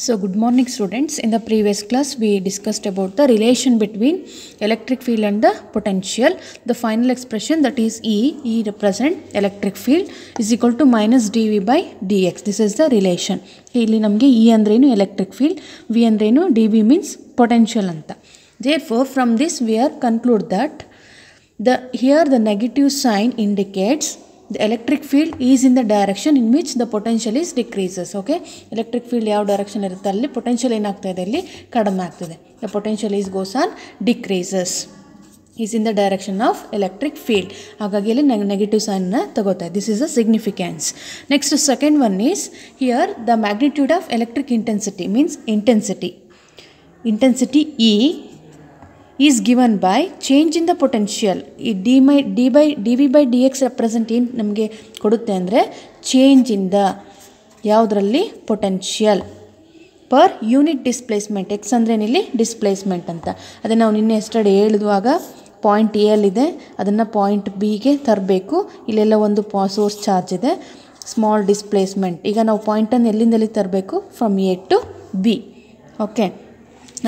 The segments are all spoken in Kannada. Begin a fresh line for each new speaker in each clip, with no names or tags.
So good morning students. In the previous class we discussed about the relation between electric field and the potential. The final expression, that is E represent electric field is equal to minus dV by dx. This is the relation. ಇಲ್ಲಿ ನಮಗೆ E ಅಂದ್ರೇನು electric field, V ಅಂದ್ರೇನು dV means potential ಅಂತ. Therefore from this we are conclude that here the negative sign indicates the electric field is in the direction in which the potential is decreases. Okay, electric field ಯಾವ direction ಇರುತ್ತೆ ಅಲ್ಲಿ potential ಏನಾಗ್ತಾ ಇದೆ, ಇಲ್ಲಿ ಕಡಿಮೆ ಆಗ್ತಿದೆ. The potential is goes on decreases is in the direction of electric field. ಹಾಗಾಗಿ ಇಲ್ಲಿ ನೆಗೆಟಿವ್ ಸೈನ್ ನ ತಗೋತಾ ಇದೆ. This is the significance. Next second one is here the magnitude of electric intensity means intensity E is given by change in the potential. ಈ dV by dx represent ಏನು ನಮಗೆ ಕೊಡುತ್ತೆ ಅಂದರೆ ಚೇಂಜ್ ಇನ್ ದ ಯಾವುದರಲ್ಲಿ potential per unit displacement. X ಅಂದ್ರೆ ಏನಿಲ್ಲಿ ಡಿಸ್ಪ್ಲೇಸ್ಮೆಂಟ್ ಅಂತ. ಅದೇ ನಾವು ನಿನ್ನೆ ಎಸ್ಟರ್ಡೇ ಹೇಳಿದುವಾಗ ಪಾಯಿಂಟ್ ಎ ಅಲ್ಲಿದೆ, ಅದನ್ನು ಪಾಯಿಂಟ್ ಬಿಗೆ ತರಬೇಕು. ಇಲ್ಲೆಲ್ಲ ಒಂದು ಸೋರ್ಸ್ ಚಾರ್ಜ್ ಇದೆ, ಸ್ಮಾಲ್ ಡಿಸ್ಪ್ಲೇಸ್ಮೆಂಟ್. ಈಗ ನಾವು ಪಾಯಿಂಟನ್ನು ಎಲ್ಲಿಂದೆಲ್ಲಿ ತರಬೇಕು, from A to B. Okay,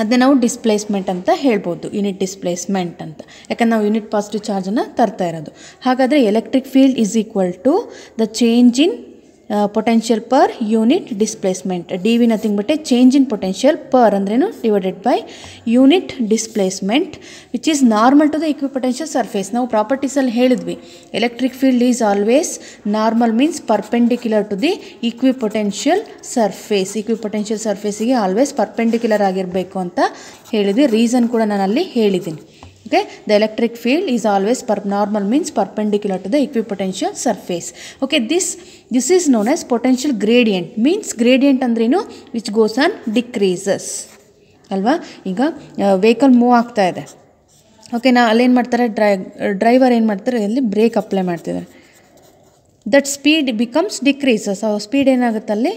ಅದನ್ನೇ ನಾವು ಡಿಸ್ಪ್ಲೇಸ್ಮೆಂಟ್ ಅಂತ ಹೇಳ್ಬೋದು, ಯೂನಿಟ್ ಡಿಸ್ಪ್ಲೇಸ್ಮೆಂಟ್ ಅಂತ. ಯಾಕಂದ್ರೆ ನಾವು ಯೂನಿಟ್ ಪಾಸಿಟಿವ್ ಚಾರ್ಜನ್ನು ತರ್ತಾ ಇರೋದು. ಹಾಗಾದರೆ electric field is equal to the change in potential per unit displacement. D V nothing but change in potential per ಅಂದ್ರೇನು divided by unit displacement which is normal to the equipotential surface. ನಾವು ಪ್ರಾಪರ್ಟೀಸಲ್ಲಿ ಹೇಳಿದ್ವಿ electric field is always normal means perpendicular to the equipotential surface. Equipotential ಸರ್ಫೇಸಿಗೆ ಆಲ್ವೇಸ್ ಪರ್ಪೆಂಡಿಕ್ಯುಲರ್ ಆಗಿರಬೇಕು ಅಂತ ಹೇಳಿದ್ವಿ. ರೀಸನ್ ಕೂಡ ನಾನು ಅಲ್ಲಿ ಹೇಳಿದ್ದೀನಿ. Okay, the electric field is always normal means perpendicular to the equipotential surface. Okay, this is known as potential gradient. Means gradient ಅಂದ್ರೇನು, which goes on decreases ಅಲ್ವಾ. ಈಗ ವೆಹಿಕಲ್ ಮೂವ್ ಆಗ್ತಾ ಇದೆ. ಓಕೆ, ನಾ ಅಲ್ಲೇನು ಮಾಡ್ತಾರೆ, ಡ್ರೈವರ್ ಏನು ಮಾಡ್ತಾರೆ, ಅಲ್ಲಿ ಬ್ರೇಕ್ ಅಪ್ಲೈ ಮಾಡ್ತಿದ್ದಾರೆ. That speed becomes decreases. Speed ಏನಾಗುತ್ತೆ ಅಲ್ಲಿ,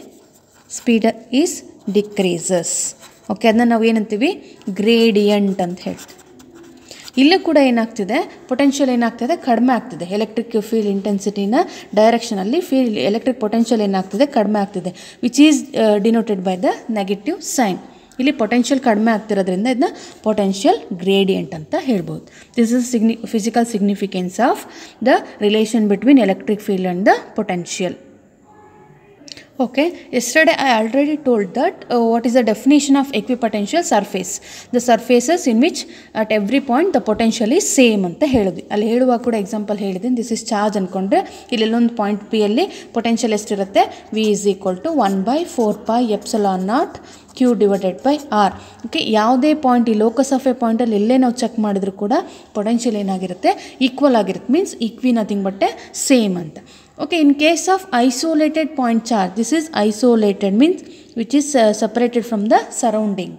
ಸ್ಪೀಡ್ ಈಸ್ ಡಿಕ್ರೀಸಸ್. ಓಕೆ, ಅದನ್ನ ನಾವು ಏನಂತೀವಿ, ಗ್ರೇಡಿಯಂಟ್ ಅಂತ ಹೇಳ್ತೀವಿ. ಇಲ್ಲೂ ಕೂಡ ಏನಾಗ್ತಿದೆ, ಪೊಟೆನ್ಷಿಯಲ್ ಏನಾಗ್ತಿದೆ, ಕಡಿಮೆ ಆಗ್ತಿದೆ. ಎಲೆಕ್ಟ್ರಿಕ್ ಫೀಲ್ಡ್ ಇಂಟೆನ್ಸಿಟಿನ ಡೈರೆಕ್ಷನಲ್ಲಿ ಎಲೆಕ್ಟ್ರಿಕ್ ಪೊಟೆನ್ಷಿಯಲ್ ಏನಾಗ್ತಿದೆ, ಕಡಿಮೆ ಆಗ್ತಿದೆ, which is denoted by the negative sign. ಇಲ್ಲಿ ಪೊಟೆನ್ಷಿಯಲ್ ಕಡಿಮೆ ಆಗ್ತಿರೋದ್ರಿಂದ ಇದನ್ನ ಪೊಟೆನ್ಷಿಯಲ್ ಗ್ರೇಡಿಯಂಟ್ ಅಂತ ಹೇಳ್ಬೋದು. This is physical significance of the relation between electric field and the potential. Okay, yesterday I already told that what is the definition of equipotential surface. The surfaces in which at every point the potential is same ಅಂತ ಹೇಳಿದ್ವಿ. ಅಲ್ಲಿ ಹೇಳುವಾಗ ಕೂಡ ಎಕ್ಸಾಂಪಲ್ ಹೇಳಿದ್ದೀನಿ. ದಿಸ್ ಇಸ್ ಚಾರ್ಜ್ ಅಂದ್ಕೊಂಡ್ರೆ ಇಲ್ಲೆಲ್ಲೊಂದು ಪಾಯಿಂಟ್ ಪಿ ಅಲ್ಲಿ ಪೊಟೆನ್ಷಿಯಲ್ ಎಷ್ಟಿರುತ್ತೆ, V is equal to 1/4πε0 Q divided by R. Okay, ಯಾವುದೇ ಪಾಯಿಂಟ್ ಈ ಲೋಕಸ್ ಆಫ್ ಎ ಪಾಯಿಂಟಲ್ಲಿ ಎಲ್ಲೇ ನಾವು ಚೆಕ್ ಮಾಡಿದ್ರು ಕೂಡ ಪೊಟೆನ್ಷಿಯಲ್ ಏನಾಗಿರುತ್ತೆ, ಈಕ್ವಲ್ ಆಗಿರುತ್ತೆ. ಮೀನ್ಸ್ ಈಕ್ವಿ ನಥಿಂಗ್ ಬಟ್ ಸೇಮ್ ಅಂತ. Okay, in case of isolated point charge, this is isolated means which is separated from the surrounding.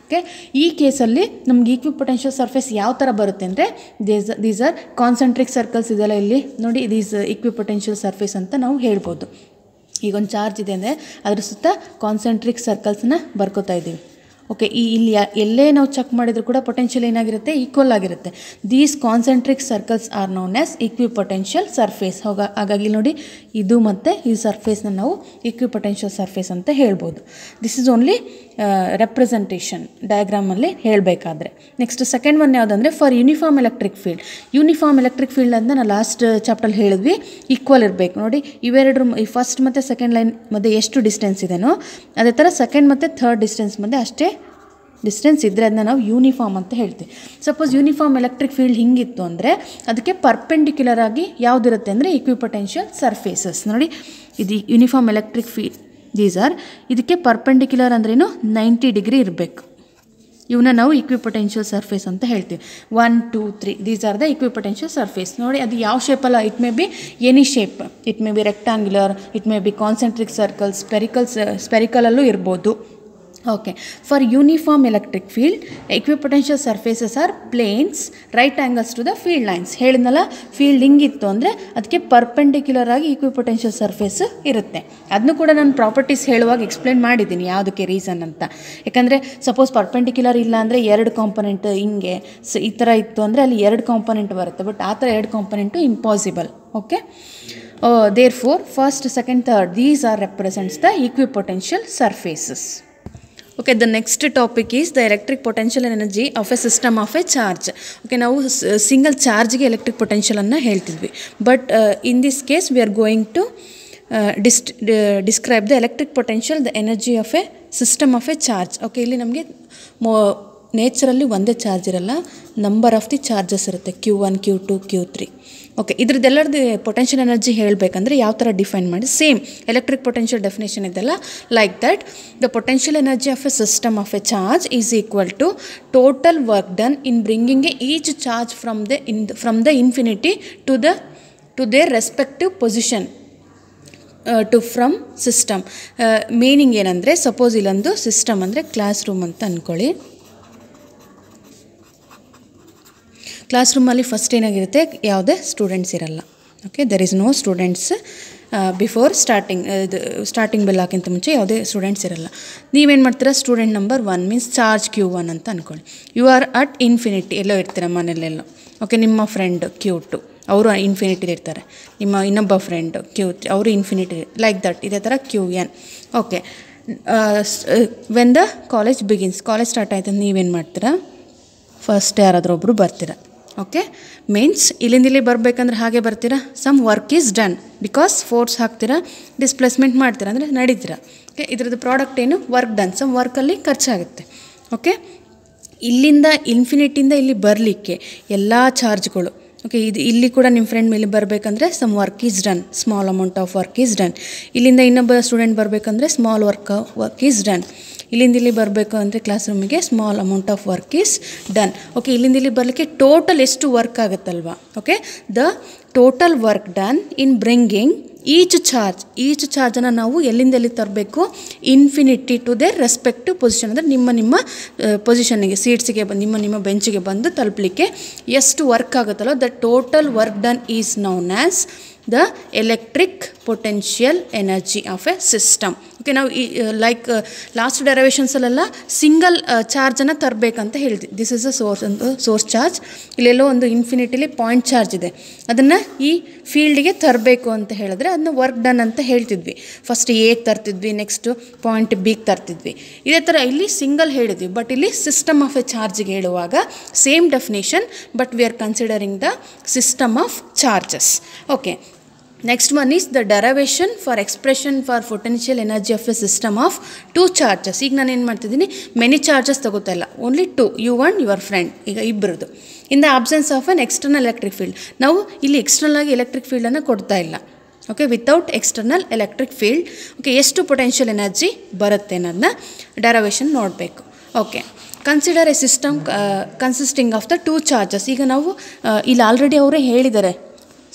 Okay, ಈ ಕೇಸಲ್ಲಿ ನಮ್ಗೆ ಈಕ್ವಿಪೊಟೆನ್ಷಿಯಲ್ ಸರ್ಫೇಸ್ ಯಾವ ಥರ ಬರುತ್ತೆ ಅಂದರೆ, ದೀಸ್ ಆರ್ ಕಾನ್ಸೆಂಟ್ರಿಕ್ ಸರ್ಕಲ್ಸ್ ಇದೆಲ್ಲ ಇಲ್ಲಿ ನೋಡಿ, ದೀಸ್ ಈಕ್ವಿಪೊಟೆನ್ಷಿಯಲ್ ಸರ್ಫೇಸ್ ಅಂತ ನಾವು ಹೇಳ್ಬೋದು. ಈಗೊಂದು ಚಾರ್ಜ್ ಇದೆ ಅಂದರೆ ಅದ್ರ ಸುತ್ತ ಕಾನ್ಸೆಂಟ್ರಿಕ್ ಸರ್ಕಲ್ಸ್ನ ಬರ್ಕೋತಾ ಇದ್ದೀವಿ. ಓಕೆ, ಇಲ್ಲಿ ಎಲ್ಲೇ ನಾವು ಚೆಕ್ ಮಾಡಿದ್ರು ಕೂಡ ಪೊಟೆನ್ಷಿಯಲ್ ಏನಾಗಿರುತ್ತೆ, ಈಕ್ವಲ್ ಆಗಿರುತ್ತೆ. These concentric circles R known as equipotential surface. ಹಾಗಾಗಿ ನೋಡಿ, ಇದು ಮತ್ತು ಈ ಸರ್ಫೇಸ್ನ ನಾವು ಇಕ್ವಿಪೊಟೆನ್ಷಿಯಲ್ ಸರ್ಫೇಸ್ ಅಂತ ಹೇಳ್ಬೋದು. ದಿಸ್ ಇಸ್ ಓನ್ಲಿ ರೆಪ್ರೆಸೆಂಟೇಷನ್ ಡಯಾಗ್ರಾಮಲ್ಲಿ ಹೇಳಬೇಕಾದ್ರೆ. ನೆಕ್ಸ್ಟ್ ಸೆಕೆಂಡ್ ಒನ್ ಯಾವುದಂದರೆ for uniform electric field. Uniform electric field ಅಂತ ನಾವು ಲಾಸ್ಟ್ ಚಾಪ್ಟರ್ಲ್ಲಿ ಹೇಳಿದ್ವಿ, ಈಕ್ವಲ್ ಇರಬೇಕು. ನೋಡಿ, ಇವೆರಡು ಈ ಫಸ್ಟ್ ಮತ್ತು ಸೆಕೆಂಡ್ ಲೈನ್ ಮಧ್ಯೆ ಎಷ್ಟು ಡಿಸ್ಟೆನ್ಸ್ ಇದೆನೋ ಅದೇ ಥರ ಸೆಕೆಂಡ್ ಮತ್ತು ಥರ್ಡ್ ಡಿಸ್ಟೆನ್ಸ್ ಮಧ್ಯೆ ಅಷ್ಟೇ ಡಿಸ್ಟೆನ್ಸ್ ಇದ್ದರೆ ಅದನ್ನ ನಾವು ಯೂನಿಫಾರ್ಮ್ ಅಂತ ಹೇಳ್ತೀವಿ. ಸಪೋಸ್ ಯೂನಿಫಾರ್ಮ್ ಎಲೆಕ್ಟ್ರಿಕ್ ಫೀಲ್ಡ್ ಹಿಂಗಿತ್ತು ಅಂದರೆ ಅದಕ್ಕೆ ಪರ್ಪೆಂಡಿಕ್ಯುಲರ್ ಆಗಿ ಯಾವುದಿರುತ್ತೆ ಅಂದರೆ ಇಕ್ವಿಪೊಟೆನ್ಷಿಯಲ್ ಸರ್ಫೇಸಸ್. ನೋಡಿ, ಇದು uniform electric field these are, ಇದಕ್ಕೆ ಪರ್ಪೆಂಡಿಕ್ಯುಲರ್ ಅಂದ್ರೇನು 90 ಡಿಗ್ರಿ ಇರಬೇಕು. ಇವನ್ನ ನಾವು ಇಕ್ವಿಪೊಟೆನ್ಷಿಯಲ್ ಸರ್ಫೇಸ್ ಅಂತ ಹೇಳ್ತೀವಿ. 1, 2, 3 these are the equipotential surface. ನೋಡಿ, ಅದು ಯಾವ ಶೇಪಲ್ಲ, it may be any shape, it may be rectangular, it may be concentric circle, ಸ್ಪೆರಿಕಲಲ್ಲೂ ಇರ್ಬೋದು. Okay, for uniform electric field, equipotential surfaces are planes right angles to the field lines. ಹೇಳಿದ್ನಲ್ಲ, ಫೀಲ್ಡ್ ಹಿಂಗಿತ್ತು ಅಂದರೆ ಅದಕ್ಕೆ ಪರ್ಪೆಂಡಿಕ್ಯುಲರ್ ಆಗಿ ಇಕ್ವಿಪೊಟೆನ್ಷಿಯಲ್ ಸರ್ಫೇಸ್ ಇರುತ್ತೆ. ಅದನ್ನು ಕೂಡ ನಾನು ಪ್ರಾಪರ್ಟೀಸ್ ಹೇಳುವಾಗ ಎಕ್ಸ್ಪ್ಲೇನ್ ಮಾಡಿದ್ದೀನಿ ಯಾವುದಕ್ಕೆ ರೀಸನ್ ಅಂತ. ಯಾಕಂದರೆ ಸಪೋಸ್ ಪರ್ಪೆಂಡಿಕ್ಯುಲರ್ ಇಲ್ಲ ಅಂದರೆ ಎರಡು ಕಾಂಪೊನೆಂಟ್ ಹಿಂಗೆ ಈ ಥರ ಇತ್ತು ಅಂದರೆ ಅಲ್ಲಿ ಎರಡು ಕಾಂಪೊನೆಂಟ್ ಬರುತ್ತೆ. ಬಟ್ ಆ ಥರ ಎರಡು component impossible. Okay, therefore first, second, third these are represents the equipotential surfaces. Okay, the next topic is the electric potential energy of a system of a charge. Okay, now single charge ge electric potential anna heltidvi, but in this case we are going to describe the electric potential, the energy of a system of a charge. Okay, ಇಲ್ಲಿ ನಮಗೆ ನೇಚರಲ್ಲಿ ಒಂದೇ ಚಾರ್ಜ್ ಇರಲ್ಲ, ನಂಬರ್ ಆಫ್ ದಿ ಚಾರ್ಜಸ್ ಇರುತ್ತೆ, Q1 Q2 Q3. Okay, ಇದ್ರದ್ದೆಲ್ಲರದ್ದು potential energy ಹೇಳಬೇಕಂದ್ರೆ ಯಾವ ಥರ ಡಿಫೈನ್ ಮಾಡಿ, ಸೇಮ್ ಎಲೆಕ್ಟ್ರಿಕ್ ಪೊಟೆನ್ಷಿಯಲ್ ಡೆಫಿನೇಷನ್ ಇದೆಲ್ಲ like that. The potential energy of a system of a charge is equal to total work done in bringing each charge from the infinity to their respective position from system. Meaning ಏನಂದರೆ, ಸಪೋಸ್ ಇಲ್ಲೊಂದು ಸಿಸ್ಟಮ್ ಅಂದರೆ ಕ್ಲಾಸ್ ರೂಮ್ ಅಂತ ಅಂದ್ಕೊಳ್ಳಿ. ಕ್ಲಾಸ್ ರೂಮಲ್ಲಿ ಫಸ್ಟ್ ಏನಾಗಿರುತ್ತೆ, ಯಾವುದೇ ಸ್ಟೂಡೆಂಟ್ಸ್ ಇರಲ್ಲ. Okay, there is no students before starting bell ಹಾಕಿಂತ ಮುಂಚೆ ಯಾವುದೇ ಸ್ಟೂಡೆಂಟ್ಸ್ ಇರಲ್ಲ. ನೀವೇನು ಮಾಡ್ತೀರಾ, student number 1 means charge Q1 ಅಂತ ಅಂದ್ಕೊಳ್ಳಿ. ಯು ಆರ್ ಅಟ್ ಇನ್ಫಿನಿಟಿ, ಎಲ್ಲೋ ಇರ್ತೀರ ಮನೇಲೆಲ್ಲೋ. ಓಕೆ, ನಿಮ್ಮ ಫ್ರೆಂಡ್ Q2 ಅವರು ಇನ್ಫಿನಿಟಿಲಿ ಇರ್ತಾರೆ, ನಿಮ್ಮ ಇನ್ನೊಬ್ಬ ಫ್ರೆಂಡ್ Q3 ಅವರು ಇನ್ಫಿನಿಟಿ, ಲೈಕ್ ದಟ್. ಇದೇ ಥರ Qn. Okay, when the college begins, college start ಆಯ್ತು, ನೀವೇನು ಮಾಡ್ತೀರಾ, ಫಸ್ಟ್ ಯಾರಾದರೂ ಒಬ್ಬರು ಬರ್ತೀರಾ. ಓಕೆ, ಮೀನ್ಸ್ ಇಲ್ಲಿಂದ ಇಲ್ಲಿ ಬರಬೇಕಂದ್ರೆ ಹಾಗೆ ಬರ್ತೀರಾ. Some work is done, because force ಹಾಕ್ತೀರಾ, ಡಿಸ್ಪ್ಲೇಸ್ಮೆಂಟ್ ಮಾಡ್ತೀರಾ ಅಂದರೆ ನಡೀತೀರಾ. ಓಕೆ, ಇದ್ರದ್ದು ಪ್ರಾಡಕ್ಟ್ ಏನು, ವರ್ಕ್ ಡನ್. ಸಮ್ ವರ್ಕಲ್ಲಿ ಖರ್ಚಾಗುತ್ತೆ. ಓಕೆ, ಇಲ್ಲಿಂದ ಇನ್ಫಿನಿಟಿಯಿಂದ ಇಲ್ಲಿ ಬರಲಿಕ್ಕೆ ಎಲ್ಲ ಚಾರ್ಜ್ಗಳು. ಓಕೆ, ಇಲ್ಲಿ ಕೂಡ ನಿಮ್ಮ ಫ್ರೆಂಡ್ ಮೇಲೆ ಬರಬೇಕಂದ್ರೆ some work is done, small amount of work is done. ಇಲ್ಲಿಂದ ಇನ್ನೊಬ್ಬ ಸ್ಟೂಡೆಂಟ್ ಬರಬೇಕಂದ್ರೆ ಸ್ಮಾಲ್ ವರ್ಕ್ ಈಸ್ ಡನ್. ಇಲ್ಲಿಂದ ಇಲ್ಲಿ ಬರಬೇಕು ಅಂದರೆ ಕ್ಲಾಸ್ ರೂಮಿಗೆ small amount of work is done. Okay, ಇಲ್ಲಿಂದ ಇಲ್ಲಿ ಬರಲಿಕ್ಕೆ ಟೋಟಲ್ ಎಷ್ಟು ವರ್ಕ್ ಆಗುತ್ತಲ್ವಾ. Okay, the total work done in bringing each ಚಾರ್ಜನ್ನು ನಾವು ಎಲ್ಲಿಂದ ಎಲ್ಲಿ ತರಬೇಕು, infinity to their respective position. ಅಂದರೆ ನಿಮ್ಮ ಪೊಸಿಷನ್ನಿಗೆ, ಸೀಟ್ಸಿಗೆ ನಿಮ್ಮ ಬೆಂಚಿಗೆ ಬಂದು ತಲುಪಲಿಕ್ಕೆ ಎಷ್ಟು ವರ್ಕ್ ಆಗುತ್ತಲ್ಲೋ, the total work done is known as the electric potential energy of a system. Okay, ನಾವು ಲೈಕ್ ಲಾಸ್ಟ್ ಡೆರವೇಷನ್ಸಲ್ಲೆಲ್ಲ ಸಿಂಗಲ್ ಚಾರ್ಜನ್ನು ತರಬೇಕಂತ ಹೇಳ್ತೀವಿ. This is a source charge. ಇಲ್ಲೆಲ್ಲೋ ಒಂದು ಇನ್ಫಿನಿಟಿಲಿ ಪಾಯಿಂಟ್ ಚಾರ್ಜ್ ಇದೆ, ಅದನ್ನು ಈ ಫೀಲ್ಡಿಗೆ ತರಬೇಕು ಅಂತ ಹೇಳಿದ್ರೆ ಅದನ್ನ ವರ್ಕ್ ಡನ್ ಅಂತ ಹೇಳ್ತಿದ್ವಿ. ಫಸ್ಟ್ ಎಗೆ ತರ್ತಿದ್ವಿ, ನೆಕ್ಸ್ಟು ಪಾಯಿಂಟ್ ಬಿಗೆ ತರ್ತಿದ್ವಿ. ಇದೇ ಥರ ಇಲ್ಲಿ ಸಿಂಗಲ್ ಹೇಳಿದ್ವಿ, ಬಟ್ ಇಲ್ಲಿ ಸಿಸ್ಟಮ್ ಆಫ್ ಎ ಚಾರ್ಜ್ಗೆ ಹೇಳುವಾಗ same definition, but we are considering the system of charges. Okay, next one is the derivation for expression for potential energy of a system of two charges. ಈಗ ನಾನು ಏನು ಮಾಡ್ತಿದ್ದೀನಿ, ಮೆನಿ ಚಾರ್ಜಸ್ ತಗೋತಾ ಇಲ್ಲ, only 2, you and your friend, ಈಗ ಇಬ್ಬರದು. ಇನ್ the absence of an external electric field, ನಾವು ಇಲ್ಲಿ ಎಕ್ಸ್ಟರ್ನಲ್ ಆಗಿ ಎಲೆಕ್ಟ್ರಿಕ್ ಫೀಲ್ಡನ್ನು ಕೊಡ್ತಾ ಇಲ್ಲ. Okay, without external electric field okay ಎಷ್ಟು ಪೊಟೆನ್ಷಿಯಲ್ ಎನರ್ಜಿ ಬರುತ್ತೆ ಅನ್ನೋದನ್ನ ಡೆರವೇಷನ್ ನೋಡಬೇಕು. Okay, consider A system consisting of the 2 charges. ಈಗ ನಾವು ಇಲ್ಲಿ ಆಲ್ರೆಡಿ ಅವರೇ ಹೇಳಿದ್ದಾರೆ,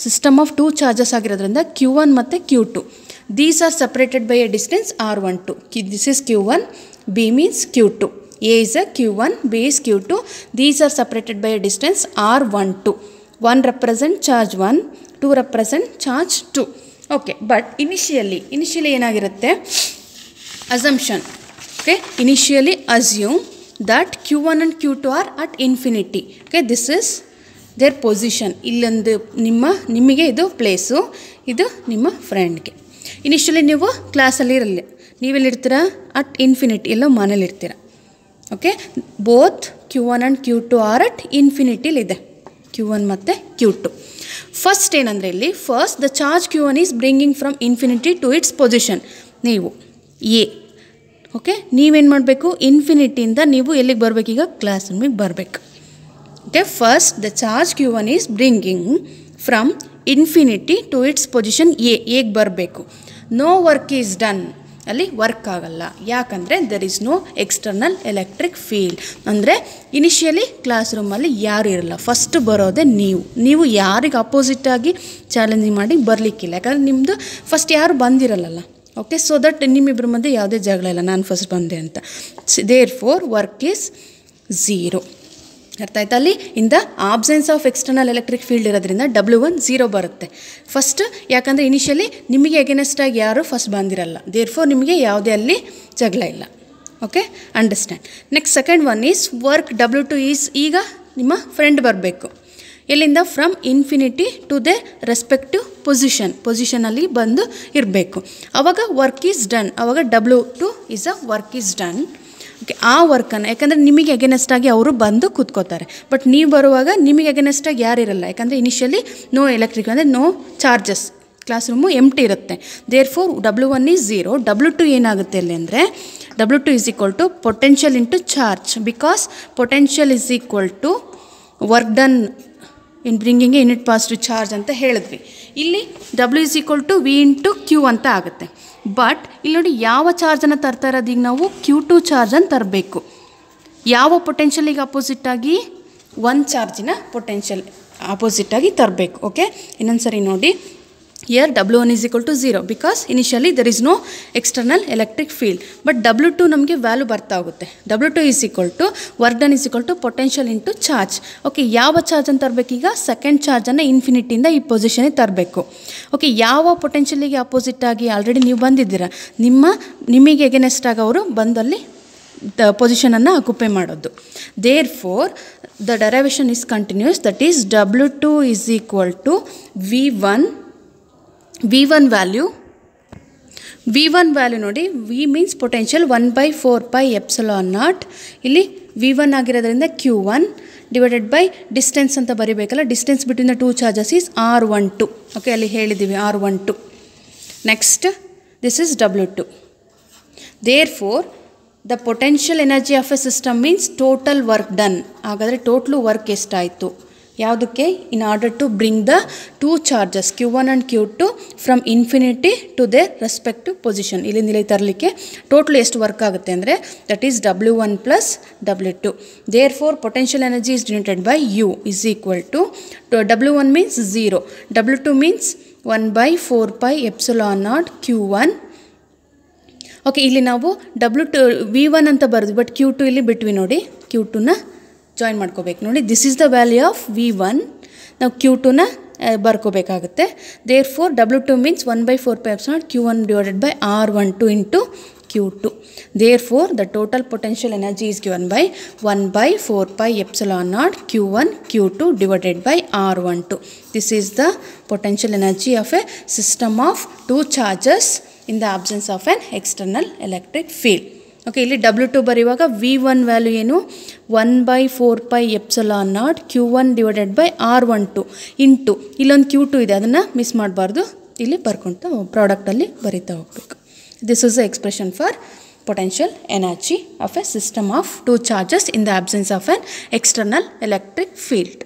ಸಿಸ್ಟಮ್ ಆಫ್ 2 ಚಾರ್ಜಸ್ ಆಗಿರೋದ್ರಿಂದ Q1 ಮತ್ತು Q2. These are separated by A distance R12. This is Q1, B means Q2. A is a Q1, B is Q2. These are separated by a distance R12. 1 represent charge 1, 2 represent charge 2. Okay, but initially ಏನಾಗಿರುತ್ತೆ, assumption. Okay, initially assume that Q1 and Q2 are at infinity. Okay, this is their position. ಇಲ್ಲೊಂದು ನಿಮಗೆ ಇದು ಪ್ಲೇಸು, ಇದು ನಿಮ್ಮ ಫ್ರೆಂಡ್ಗೆ. ಇನಿಷಿಯಲಿ ನೀವು ಕ್ಲಾಸಲ್ಲಿ ಇರಲಿ, ನೀವೆಲ್ಲಿರ್ತೀರ, ಅಟ್ ಇನ್ಫಿನಿಟಿ, ಎಲ್ಲೋ ಮನೇಲಿರ್ತೀರ. Okay, both Q1 and Q2 are at ಇನ್ಫಿನಿಟಿಲಿದೆ, Q1 ಮತ್ತು Q2. ಫಸ್ಟ್ ಏನಂದರೆ ಇಲ್ಲಿ, first the charge Q1 is bringing from infinity to its position. ನೀವು ಎ. ಓಕೆ, ನೀವೇನು ಮಾಡಬೇಕು, ಇನ್ಫಿನಿಟಿಯಿಂದ ನೀವು ಎಲ್ಲಿಗೆ ಬರಬೇಕೀಗ, ಕ್ಲಾಸ್ ರೂಮಿಗೆ ಬರಬೇಕು. Okay, first the charge Q1 is bringing from infinity to its position A. ಗೆ ಬರಬೇಕು. No work is done, ಅಲ್ಲಿ ವರ್ಕ್ ಆಗಲ್ಲ. ಯಾಕಂದರೆ there is no external electric field. ಅಂದರೆ ಇನಿಷಿಯಲಿ ಕ್ಲಾಸ್ ರೂಮಲ್ಲಿ ಯಾರು ಇರಲ್ಲ, ಫಸ್ಟ್ ಬರೋದೇ ನೀವು ಯಾರಿಗೆ ಅಪೋಸಿಟಾಗಿ ಚಾಲೆಂಜಿಂಗ್ ಮಾಡಿ ಬರಲಿಕ್ಕಿಲ್ಲ, ಯಾಕಂದರೆ ನಿಮ್ಮದು ಫಸ್ಟ್ ಯಾರು ಬಂದಿರಲ್ಲ. ಓಕೆ, ಸೊ ದಟ್ ನಿಮ್ಮಿಬ್ಬರ ಮಧ್ಯೆ ಯಾವುದೇ ಜಗಳ ಇಲ್ಲ, ನಾನು ಫಸ್ಟ್ ಬಂದೆ ಅಂತ. Therefore work is 0. ಅರ್ಥ ಆಯ್ತಾ? ಅಲ್ಲಿ in the absence of external electric field ಇರೋದ್ರಿಂದ W1 0 ಬರುತ್ತೆ ಫಸ್ಟ್. ಯಾಕಂದರೆ ಇನಿಷಿಯಲಿ ನಿಮಗೆ ಎಗೇನೆಸ್ಟಾಗಿ ಯಾರು ಫಸ್ಟ್ ಬಂದಿರಲ್ಲ, ದೇರ್ ಫೋರ್ ನಿಮಗೆ ಯಾವುದೇ ಅಲ್ಲಿ ಜಗಳ ಇಲ್ಲ. Okay, understand. Next second one is work W2 is, ಈಗ ನಿಮ್ಮ ಫ್ರೆಂಡ್ ಬರಬೇಕು. ಎಲ್ಲಿಂದ? From infinity to the respective ಪೊಸಿಷನಲ್ಲಿ ಬಂದು ಇರಬೇಕು. ಆವಾಗ ವರ್ಕ್ ಈಸ್ ಡನ್, ಆವಾಗ W2 is a work is done. Okay, ಆ ವರ್ಕನ್ನು ಯಾಕಂದರೆ ನಿಮಗೆ ಅಗೇನೆಸ್ಟ್ ಆಗಿ ಅವರು ಬಂದು ಕೂತ್ಕೋತಾರೆ. ಬಟ್ ನೀವು ಬರುವಾಗ ನಿಮಗೆ ಅಗೇನೆಸ್ಟ್ ಆಗಿ ಯಾರು ಇರಲ್ಲ, ಯಾಕಂದರೆ ಇನಿಷಿಯಲಿ ನೋ ಎಲೆಕ್ಟ್ರಿಕ್ ಅಂದರೆ ನೋ ಚಾರ್ಜಸ್, ಕ್ಲಾಸ್ ರೂಮು ಎಂಟಿ ಇರುತ್ತೆ. Therefore W1 is 0. W2 ಏನಾಗುತ್ತೆ ಅಲ್ಲಿ ಅಂದರೆ W2 is equal to potential into charge, because potential is equal to work done in bringing a unit positive charge ಅಂತ ಹೇಳಿದ್ವಿ. ಇಲ್ಲಿ W is equal to V into Q ಅಂತ ಆಗುತ್ತೆ. ಬಟ್ ಇಲ್ಲಿ ನೋಡಿ ಯಾವ ಚಾರ್ಜನ್ನು ತರ್ತಾ ಇರೋದು, ಈಗ ನಾವು Q2 ಚಾರ್ಜನ್ನು ತರಬೇಕು. ಯಾವ ಪೊಟೆನ್ಷಿಯಲಿಗೆ ಅಪೋಸಿಟ್ಟಾಗಿ 1 ಚಾರ್ಜಿನ ಪೊಟೆನ್ಷಿಯಲ್ ಅಪೋಸಿಟ್ಟಾಗಿ ತರಬೇಕು. ಓಕೆ, ಇನ್ನೊಂದು ಸರಿ ನೋಡಿ. Here W1 is equal to 0 because initially there is no external electric field. But W2 ನಮಗೆ ವ್ಯಾಲ್ಯೂ ಬರ್ತಾ ಹೋಗುತ್ತೆ. W2 is equal to work done is equal to potential into charge. Okay, ಯಾವ ಚಾರ್ಜನ್ನು ತರಬೇಕೀಗ? ಸೆಕೆಂಡ್ ಚಾರ್ಜನ್ನು ಇನ್ಫಿನಿಟಿಯಿಂದ ಈ ಪೊಸಿಷನಿಗೆ ತರಬೇಕು. ಓಕೆ, ಯಾವ ಪೊಟೆನ್ಷಿಯಲಿಗೆ ಅಪೋಸಿಟ್ಟಾಗಿ ಆಲ್ರೆಡಿ ನೀವು ಬಂದಿದ್ದೀರಾ, ನಿಮಗೆ ಎಗೇನೆಸ್ಟ್ ಆಗಿ ಅವರು ಬಂದಲ್ಲಿ ಪೊಸಿಷನನ್ನು ಆಕ್ಯುಪೈ ಮಾಡೋದು. Therefore the derivation is continues, that is W2 is equal to V1 value ನೋಡಿ, V ಮೀನ್ಸ್ ಪೊಟೆನ್ಷಿಯಲ್ 1/4πε0. ಇಲ್ಲಿ V1 ಆಗಿರೋದ್ರಿಂದ Q1 ಡಿವೈಡೆಡ್ ಬೈ ಡಿಸ್ಟೆನ್ಸ್ ಅಂತ ಬರೀಬೇಕಲ್ಲ, distance between the two charges is R12. Okay, ಅಲ್ಲಿ ಹೇಳಿದ್ದೀವಿ R12. Next this is W2. Therefore the potential energy of a system means total work done. ಹಾಗಾದರೆ ಟೋಟಲ್ ವರ್ಕ್ ಎಷ್ಟಾಯಿತು ಯಾವುದಕ್ಕೆ? In order to bring the two charges Q1 and Q2 from infinity to their respective position. ಇಲ್ಲಿ ತರಲಿಕ್ಕೆ ಟೋಟಲ್ ಎಷ್ಟು ವರ್ಕ್ ಆಗುತ್ತೆ ಅಂದರೆ that is W1 plus W2. Therefore potential energy is denoted by U is equal to W1 means 0, W2 means 1/4πε0 Q1. Okay, ಇಲ್ಲಿ ನಾವು V1 ಅಂತ ಬರೆದು, ಬಟ್ Q2 ಇಲ್ಲಿ ಬಿಟ್ವಿ ನೋಡಿ, Q2ನ ಜಾಯಿನ್ ಮಾಡ್ಕೋಬೇಕು ನೋಡಿ. This is the value of V1. ನಾವು Q2ನ ಬರ್ಕೋಬೇಕಾಗುತ್ತೆ. Therefore W2 means 1/4πε0 Q1 divided by R12 into Q2. Therefore the total potential energy is given by 1/4πε0 Q1 Q2 divided by R12. This is the potential energy of a system of two charges in the absence of an external electric field. Okay, ಇಲ್ಲಿ W2 ಬರೆಯುವಾಗ V1 ವ್ಯಾಲ್ಯೂ ಏನು? 1/4πε0 Q1 divided by R12 into ಇಲ್ಲೊಂದು Q2 ಇದೆ, ಅದನ್ನು ಮಿಸ್ ಮಾಡಬಾರ್ದು, ಇಲ್ಲಿ ಬರ್ಕೊಳ್ತಾ ಪ್ರಾಡಕ್ಟಲ್ಲಿ ಬರೀತಾ ಹೋಗಬೇಕು. This is the expression for potential energy of a system of two charges in the absence of an external electric field.